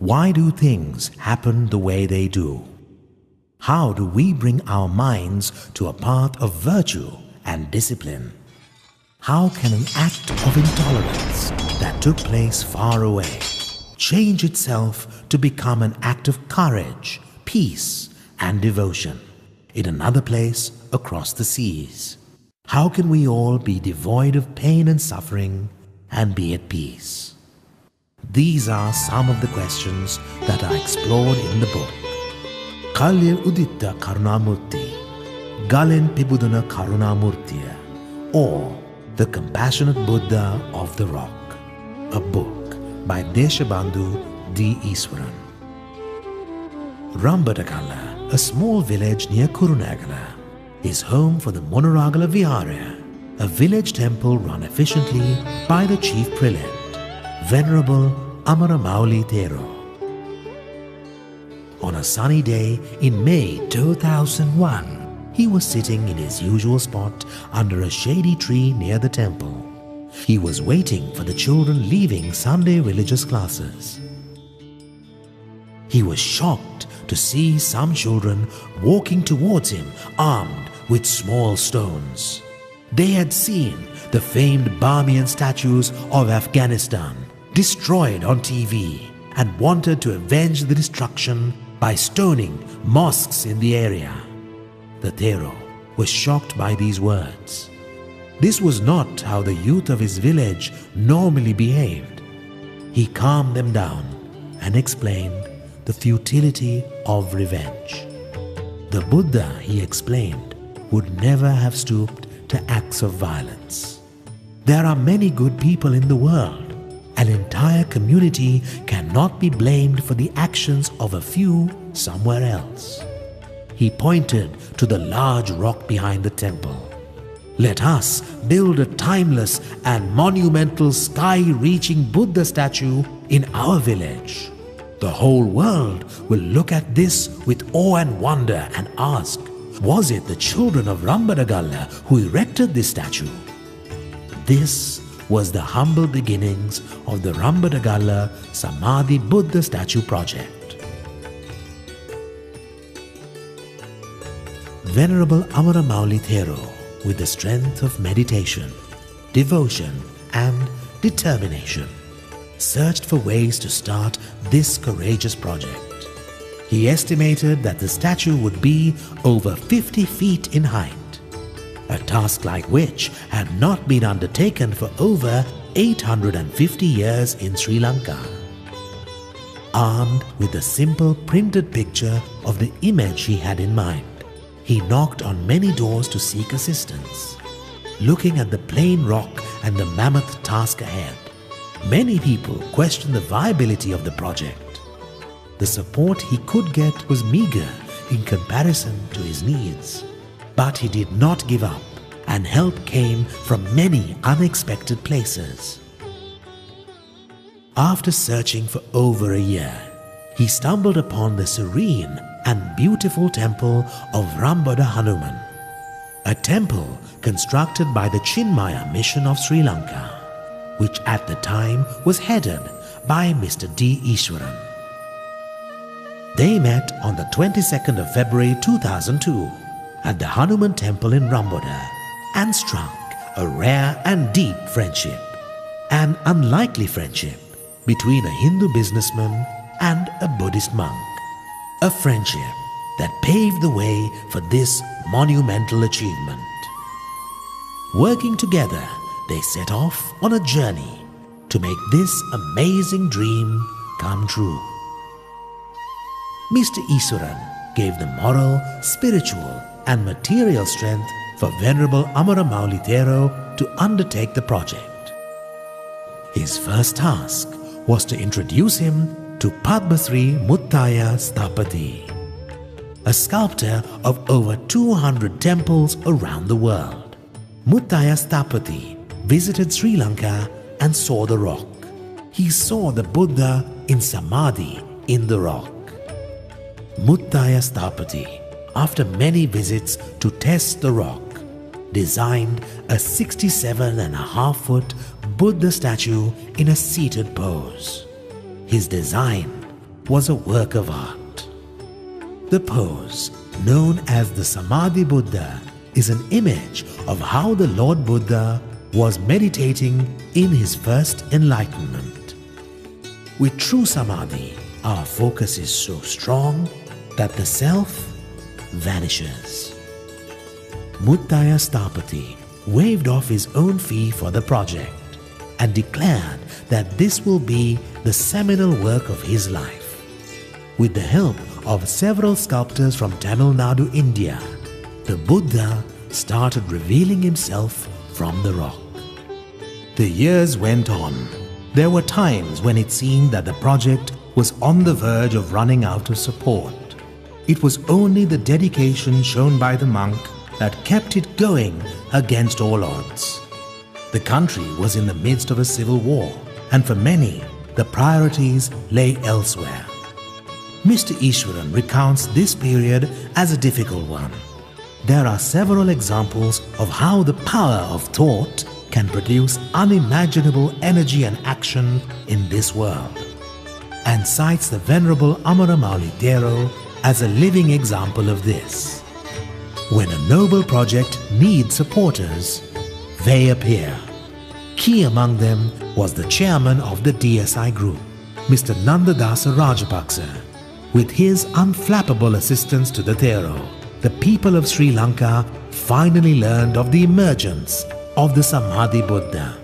Why do things happen the way they do? How do we bring our minds to a path of virtue and discipline? How can an act of intolerance that took place far away change itself to become an act of courage, peace, and devotion in another place across the seas? How can we all be devoid of pain and suffering and be at peace? These are some of the questions that are explored in the book. Kalya Uditta Karunamurti, Galen Pibudana Karunamurtiya, or The Compassionate Buddha of the Rock, a book by Deshabandhu D. Eassuwaren. Rambadagala, a small village near Kurunegala, is home for the Kurunegala Vihara, a village temple run efficiently by the chief prelate, Venerable Amaramouli Thero. On a sunny day in May 2001, he was sitting in his usual spot under a shady tree near the temple. He was waiting for the children leaving Sunday religious classes. He was shocked to see some children walking towards him armed with small stones. They had seen the famed Bamiyan statues of Afghanistan destroyed on TV and wanted to avenge the destruction by stoning mosques in the area. The Thero was shocked by these words. This was not how the youth of his village normally behaved. He calmed them down and explained the futility of revenge. The Buddha, he explained, would never have stooped to acts of violence. There are many good people in the world. An entire community cannot be blamed for the actions of a few somewhere else. He pointed to the large rock behind the temple. Let us build a timeless and monumental sky-reaching Buddha statue in our village. The whole world will look at this with awe and wonder and ask, was it the children of Rambadagala who erected this statue? This was the humble beginnings of the Rambadagala Samadhi Buddha statue project. Venerable Amaramouli Thero, with the strength of meditation, devotion and determination, searched for ways to start this courageous project. He estimated that the statue would be over 50 feet in height, a task like which had not been undertaken for over 850 years in Sri Lanka. Armed with a simple printed picture of the image he had in mind, he knocked on many doors to seek assistance. Looking at the plain rock and the mammoth task ahead, many people questioned the viability of the project. The support he could get was meager in comparison to his needs. But he did not give up, and help came from many unexpected places. After searching for over a year, he stumbled upon the serene and beautiful temple of Rambada Hanuman, a temple constructed by the Chinmaya mission of Sri Lanka, which at the time was headed by Mr. D. Eassuwaren. They met on the 22nd of February 2002 at the Hanuman temple in Rambada and struck a rare and deep friendship, an unlikely friendship between a Hindu businessman and a Buddhist monk, a friendship that paved the way for this monumental achievement. Working together, they set off on a journey to make this amazing dream come true. Mr. Eassuwaren gave the moral, spiritual and material strength for Venerable Amaramouli Thero to undertake the project. His first task was to introduce him to Padma Sri Muttaya Sthapati, a sculptor of over 200 temples around the world. Muttaya Sthapati visited Sri Lanka and saw the rock. He saw the Buddha in Samadhi in the rock. Muttaya Sthapati, after many visits to test the rock, designed a 67.5-foot Buddha statue in a seated pose. His design was a work of art. The pose, known as the Samadhi Buddha, is an image of how the Lord Buddha was meditating in his first enlightenment. With true Samadhi, our focus is so strong that the self vanishes. Muttaya Stapati waved off his own fee for the project and declared that this will be the seminal work of his life. With the help of several sculptors from Tamil Nadu, India, the Buddha started revealing himself from the rock. The years went on. There were times when it seemed that the project was on the verge of running out of support. It was only the dedication shown by the monk that kept it going against all odds. The country was in the midst of a civil war, and for many, the priorities lay elsewhere. Mr. Eassuwaren recounts this period as a difficult one. There are several examples of how the power of thought can produce unimaginable energy and action in this world, and cites the Venerable Amaramouli Thero as a living example of this. When a noble project needs supporters, they appear. Key among them was the chairman of the DSI group, Mr. Nandadasa Rajapaksa. With his unflappable assistance to the Thero, the people of Sri Lanka finally learned of the emergence of the Samadhi Buddha.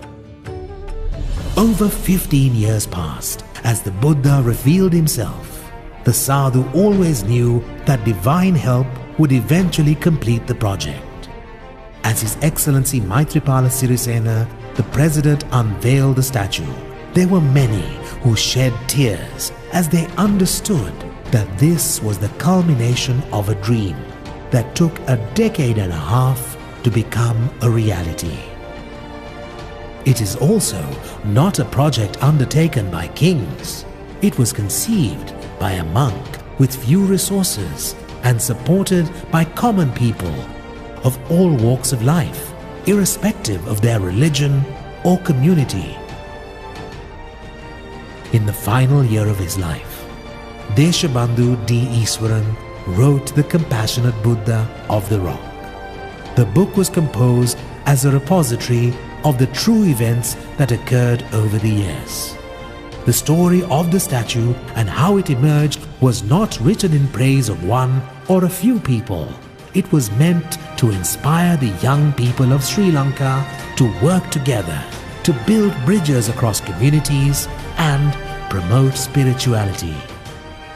Over 15 years passed as the Buddha revealed himself. The sadhu always knew that divine help would eventually complete the project. As His Excellency Maitripala Sirisena, the President, unveiled the statue, there were many who shed tears as they understood that this was the culmination of a dream that took a decade and a half to become a reality. It is also not a project undertaken by kings. It was conceived by a monk with few resources and supported by common people of all walks of life, irrespective of their religion or community. In the final year of his life, Deshabandhu D. Eassuwaren wrote The Compassionate Buddha of the Rock. The book was composed as a repository of the true events that occurred over the years. The story of the statue and how it emerged was not written in praise of one or a few people. It was meant to inspire the young people of Sri Lanka to work together, to build bridges across communities and promote spirituality.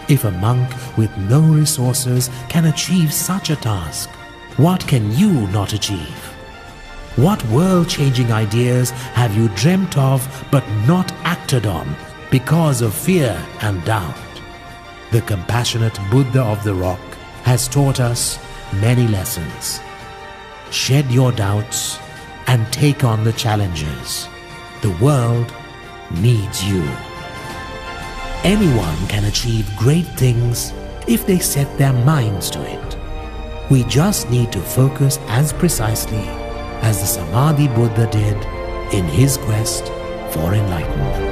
If a monk with no resources can achieve such a task, what can you not achieve? What world-changing ideas have you dreamt of but not acted on because of fear and doubt? The Compassionate Buddha of the Rock has taught us many lessons. Shed your doubts and take on the challenges. The world needs you. Anyone can achieve great things if they set their minds to it. We just need to focus as precisely as the Samadhi Buddha did in his quest for enlightenment.